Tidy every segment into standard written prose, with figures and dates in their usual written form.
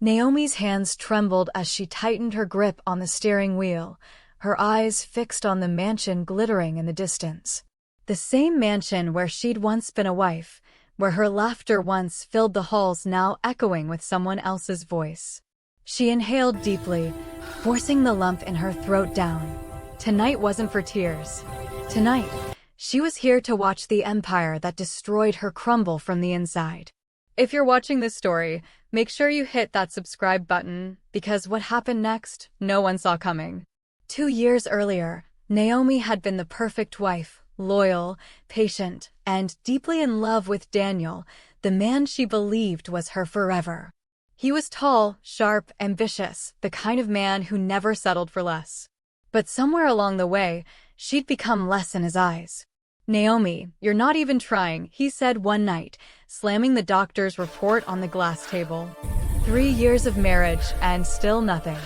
Naomi's hands trembled as she tightened her grip on the steering wheel, her eyes fixed on the mansion glittering in the distance. The same mansion where she'd once been a wife, where her laughter once filled the halls now echoing with someone else's voice. She inhaled deeply, forcing the lump in her throat down. Tonight wasn't for tears. Tonight, she was here to watch the empire that destroyed her crumble from the inside. If you're watching this story, make sure you hit that subscribe button, because what happened next, no one saw coming. 2 years earlier, Naomi had been the perfect wife, loyal, patient, and deeply in love with Daniel, the man she believed was her forever. He was tall, sharp, ambitious, the kind of man who never settled for less. But somewhere along the way, she'd become less in his eyes. "Naomi, you're not even trying," he said one night, slamming the doctor's report on the glass table. 3 years of marriage, and still nothing.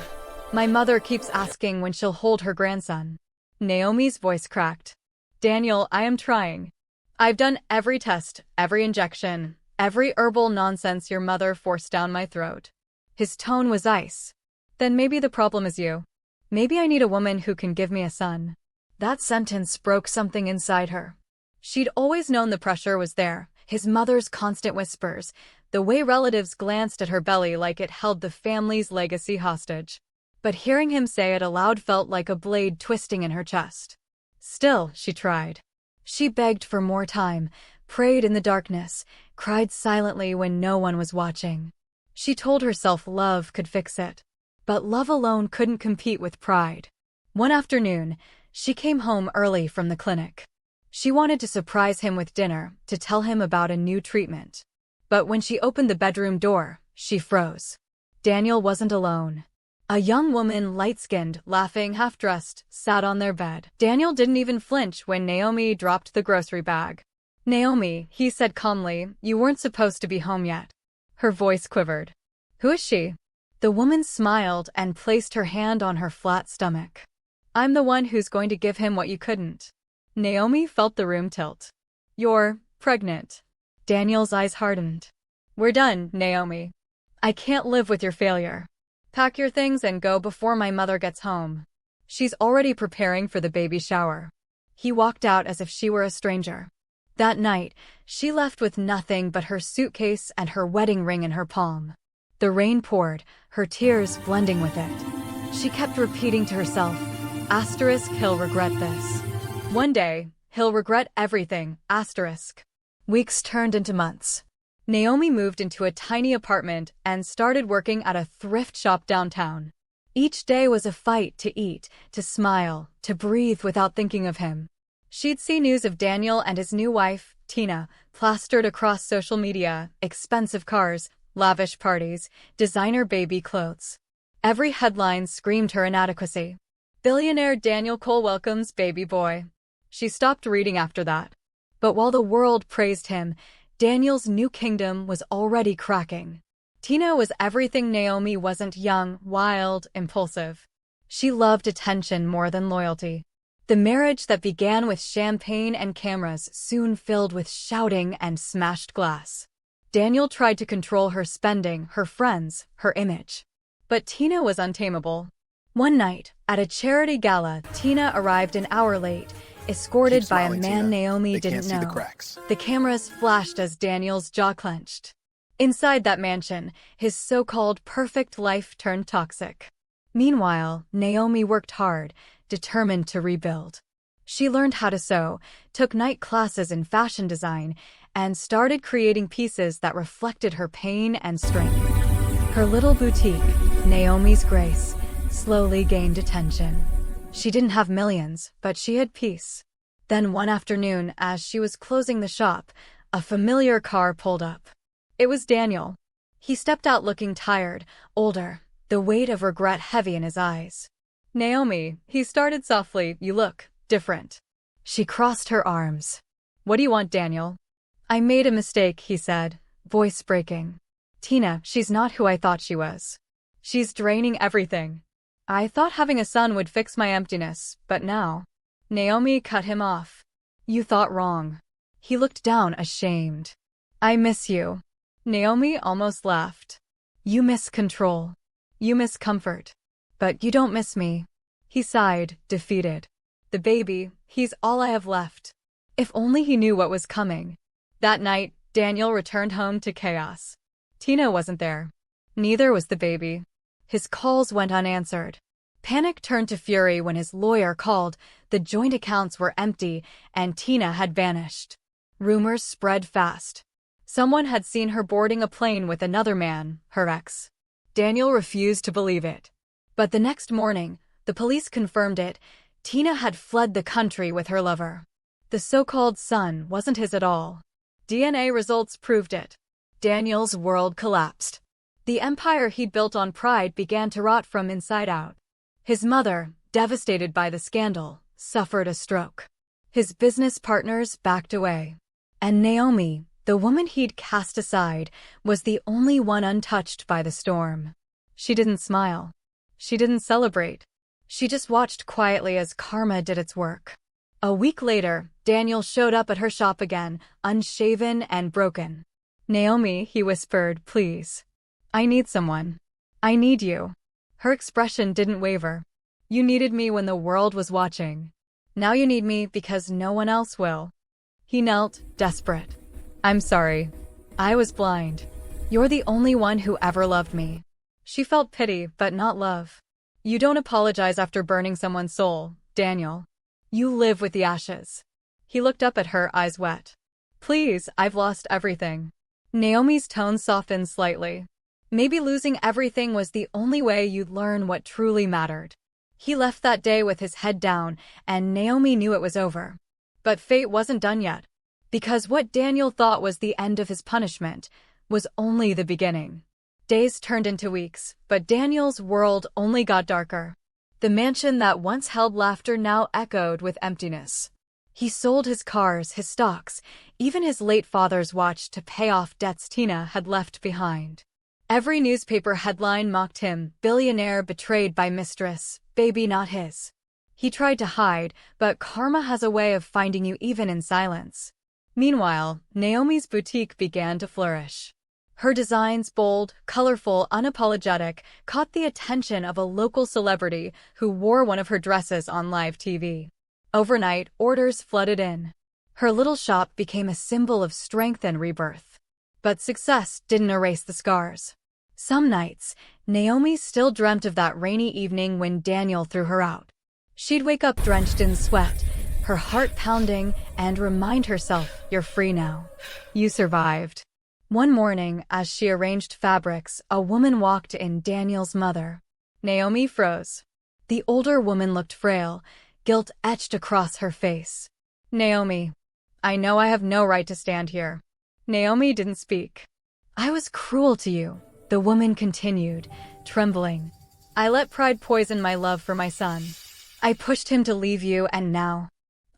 "My mother keeps asking when she'll hold her grandson." Naomi's voice cracked. "Daniel, I am trying. I've done every test, every injection, every herbal nonsense your mother forced down my throat." His tone was ice. "Then maybe the problem is you. Maybe I need a woman who can give me a son." That sentence broke something inside her. She'd always known the pressure was there, his mother's constant whispers, the way relatives glanced at her belly like it held the family's legacy hostage. But hearing him say it aloud felt like a blade twisting in her chest. Still, she tried. She begged for more time, prayed in the darkness, cried silently when no one was watching. She told herself love could fix it. But love alone couldn't compete with pride. One afternoon, she came home early from the clinic. She wanted to surprise him with dinner, to tell him about a new treatment. But when she opened the bedroom door, she froze. Daniel wasn't alone. A young woman, light-skinned, laughing, half-dressed, sat on their bed. Daniel didn't even flinch when Naomi dropped the grocery bag. "Naomi," he said calmly, "you weren't supposed to be home yet." Her voice quivered. "Who is she?" The woman smiled and placed her hand on her flat stomach. "I'm the one who's going to give him what you couldn't." Naomi felt the room tilt. "You're pregnant." Daniel's eyes hardened. "We're done, Naomi. I can't live with your failure. Pack your things and go before my mother gets home. She's already preparing for the baby shower." He walked out as if she were a stranger. That night, she left with nothing but her suitcase and her wedding ring in her palm. The rain poured, her tears blending with it. She kept repeating to herself, "He'll regret this. One day, he'll regret everything, asterisk." Weeks turned into months. Naomi moved into a tiny apartment and started working at a thrift shop downtown. Each day was a fight to eat, to smile, to breathe without thinking of him. She'd see news of Daniel and his new wife, Tina, plastered across social media, expensive cars, lavish parties, designer baby clothes. Every headline screamed her inadequacy. "Billionaire Daniel Cole welcomes baby boy." She stopped reading after that. But while the world praised him, Daniel's new kingdom was already cracking. Tina was everything Naomi wasn't: young, wild, impulsive. She loved attention more than loyalty. The marriage that began with champagne and cameras soon filled with shouting and smashed glass. Daniel tried to control her spending, her friends, her image. But Tina was untamable. One night, at a charity gala, Tina arrived an hour late, escorted by a man Tina. Naomi They didn't can't see know. the cracks. The cameras flashed as Daniel's jaw clenched. Inside that mansion, his so-called perfect life turned toxic. Meanwhile, Naomi worked hard, determined to rebuild. She learned how to sew, took night classes in fashion design, and started creating pieces that reflected her pain and strength. Her little boutique, Naomi's Grace, slowly gained attention. She didn't have millions, but she had peace. Then one afternoon, as she was closing the shop, a familiar car pulled up. It was Daniel. He stepped out looking tired, older, the weight of regret heavy in his eyes. "Naomi," he started softly, "you look different." She crossed her arms. "What do you want, Daniel?" "I made a mistake," he said, voice breaking. "Tina, she's not who I thought she was. She's draining everything. I thought having a son would fix my emptiness, but now..." Naomi cut him off. "You thought wrong." He looked down, ashamed. "I miss you." Naomi almost laughed. You miss control. You miss comfort. But you don't miss me. He sighed, defeated. The baby, he's all I have left. If only he knew what was coming. That night, Daniel returned home to chaos. Tina wasn't there. Neither was the baby. His calls went unanswered. Panic turned to fury when his lawyer called. The joint accounts were empty, and Tina had vanished. Rumors spread fast. Someone had seen her boarding a plane with another man, her ex. Daniel refused to believe it. But the next morning, the police confirmed it. Tina had fled the country with her lover. The so-called son wasn't his at all. DNA results proved it. Daniel's world collapsed. The empire he'd built on pride began to rot from inside out. His mother, devastated by the scandal, suffered a stroke. His business partners backed away. And Naomi, the woman he'd cast aside, was the only one untouched by the storm. She didn't smile. She didn't celebrate. She just watched quietly as karma did its work. A week later, Daniel showed up at her shop again, unshaven and broken. "Naomi," he whispered, "please. I need someone. I need you." Her expression didn't waver. "You needed me when the world was watching. Now you need me because no one else will." He knelt, desperate. "I'm sorry. I was blind. You're the only one who ever loved me." She felt pity, but not love. "You don't apologize after burning someone's soul, Daniel. You live with the ashes." He looked up at her, eyes wet. "Please, I've lost everything." Naomi's tone softened slightly. "Maybe losing everything was the only way you'd learn what truly mattered." He left that day with his head down, and Naomi knew it was over. But fate wasn't done yet. Because what Daniel thought was the end of his punishment was only the beginning. Days turned into weeks, but Daniel's world only got darker. The mansion that once held laughter now echoed with emptiness. He sold his cars, his stocks, even his late father's watch to pay off debts Tina had left behind. Every newspaper headline mocked him, billionaire betrayed by mistress, baby not his. He tried to hide, but karma has a way of finding you even in silence. Meanwhile, Naomi's boutique began to flourish. Her designs, bold, colorful, unapologetic, caught the attention of a local celebrity who wore one of her dresses on live TV. Overnight, orders flooded in. Her little shop became a symbol of strength and rebirth. But success didn't erase the scars. Some nights, Naomi still dreamt of that rainy evening when Daniel threw her out. She'd wake up drenched in sweat, her heart pounding, and remind herself, "You're free now. You survived." One morning, as she arranged fabrics, a woman walked in, Daniel's mother. Naomi froze. The older woman looked frail, guilt etched across her face. "Naomi, I know I have no right to stand here." Naomi didn't speak. "I was cruel to you," the woman continued, trembling. "I let pride poison my love for my son. I pushed him to leave you, and now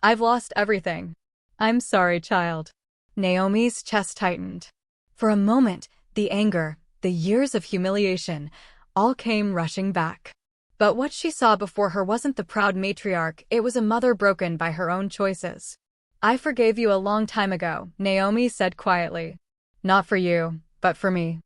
I've lost everything. I'm sorry, child." Naomi's chest tightened. For a moment, the anger, the years of humiliation, all came rushing back. But what she saw before her wasn't the proud matriarch, it was a mother broken by her own choices. "I forgave you a long time ago," Naomi said quietly. "Not for you, but for me.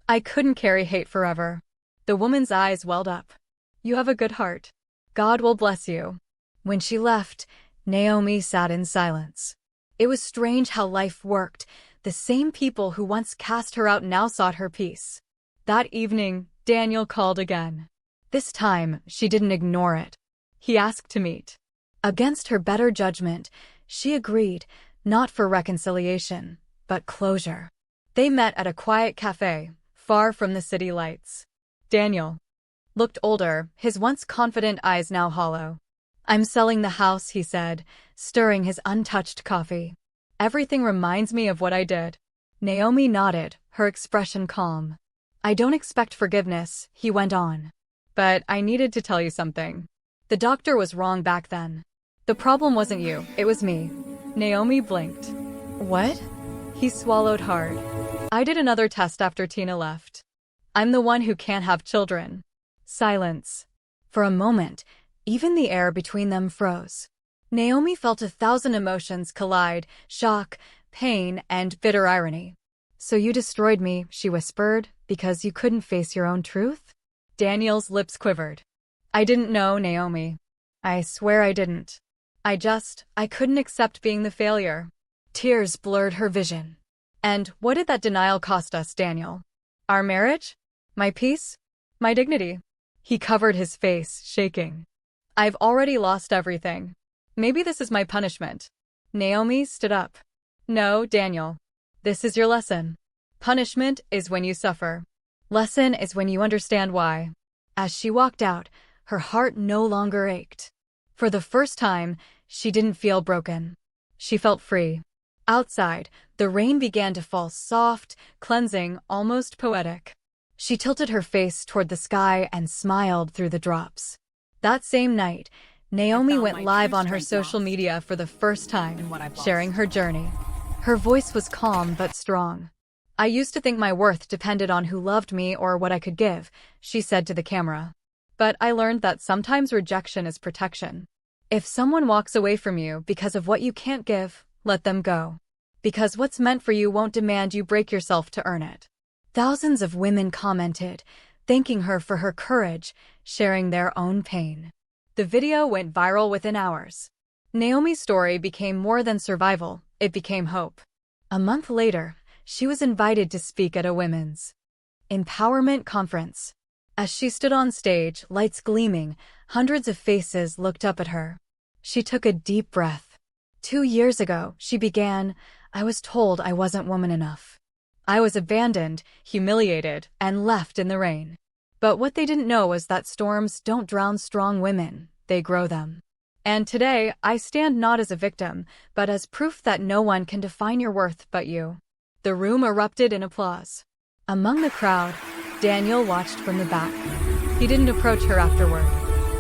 I couldn't carry hate forever." The woman's eyes welled up. "You have a good heart. God will bless you." When she left, Naomi sat in silence. It was strange how life worked. The same people who once cast her out now sought her peace. That evening, Daniel called again. This time, she didn't ignore it. He asked to meet. Against her better judgment, she agreed, not for reconciliation, but closure. They met at a quiet cafe, far from the city lights. Daniel looked older, his once confident eyes now hollow. "I'm selling the house," he said, stirring his untouched coffee. "Everything reminds me of what I did." Naomi nodded, her expression calm. "I don't expect forgiveness," he went on. "But I needed to tell you something. The doctor was wrong back then. The problem wasn't you, it was me." Naomi blinked. "What?" He swallowed hard. "I did another test after Tina left. I'm the one who can't have children." Silence. For a moment, even the air between them froze. Naomi felt 1,000 emotions collide, shock, pain, and bitter irony. "So you destroyed me," she whispered, "because you couldn't face your own truth?" Daniel's lips quivered. "I didn't know, Naomi. I swear I didn't. I couldn't accept being the failure." Tears blurred her vision. "And what did that denial cost us, Daniel? Our marriage? My peace? My dignity?" He covered his face, shaking. "I've already lost everything. Maybe this is my punishment." Naomi stood up. "No, Daniel. This is your lesson. Punishment is when you suffer. Lesson is when you understand why." As she walked out, her heart no longer ached. For the first time, she didn't feel broken. She felt free. Outside, the rain began to fall, soft, cleansing, almost poetic. She tilted her face toward the sky and smiled through the drops. That same night, Naomi went live on her social media for the first time, sharing her journey. Her voice was calm but strong. "I used to think my worth depended on who loved me or what I could give," she said to the camera. "But I learned that sometimes rejection is protection. If someone walks away from you because of what you can't give, let them go. Because what's meant for you won't demand you break yourself to earn it." Thousands of women commented, thanking her for her courage, sharing their own pain. The video went viral within hours. Naomi's story became more than survival, it became hope. A month later, she was invited to speak at a women's empowerment conference. As she stood on stage, lights gleaming, hundreds of faces looked up at her. She took a deep breath. 2 years ago, she began, "I was told I wasn't woman enough. I was abandoned, humiliated, and left in the rain. But what they didn't know was that storms don't drown strong women, they grow them. And today, I stand not as a victim, but as proof that no one can define your worth but you." The room erupted in applause. Among the crowd, Daniel watched from the back. He didn't approach her afterward.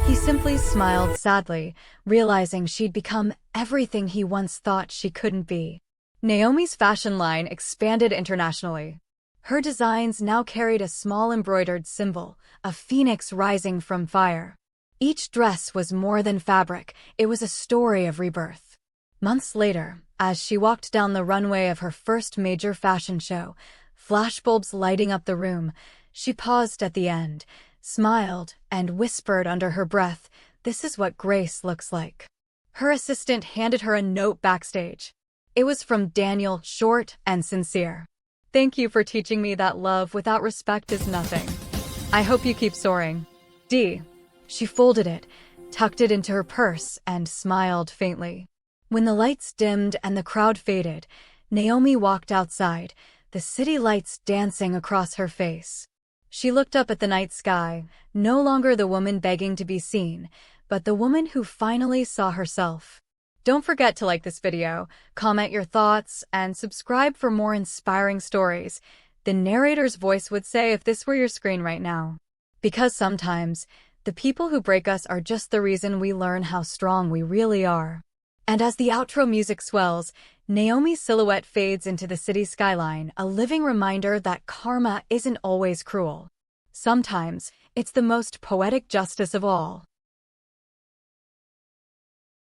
He simply smiled sadly, realizing she'd become everything he once thought she couldn't be. Naomi's fashion line expanded internationally. Her designs now carried a small embroidered symbol, a phoenix rising from fire. Each dress was more than fabric, it was a story of rebirth. Months later, as she walked down the runway of her first major fashion show, flashbulbs lighting up the room, she paused at the end, smiled, and whispered under her breath, "This is what grace looks like." Her assistant handed her a note backstage. It was from Daniel, short and sincere. "Thank you for teaching me that love without respect is nothing. I hope you keep soaring. D." She folded it, tucked it into her purse, and smiled faintly. When the lights dimmed and the crowd faded, Naomi walked outside, the city lights dancing across her face. She looked up at the night sky, no longer the woman begging to be seen, but the woman who finally saw herself. Don't forget to like this video, comment your thoughts, and subscribe for more inspiring stories, the narrator's voice would say if this were your screen right now. Because sometimes, the people who break us are just the reason we learn how strong we really are. And as the outro music swells, Naomi's silhouette fades into the city skyline, a living reminder that karma isn't always cruel. Sometimes, it's the most poetic justice of all.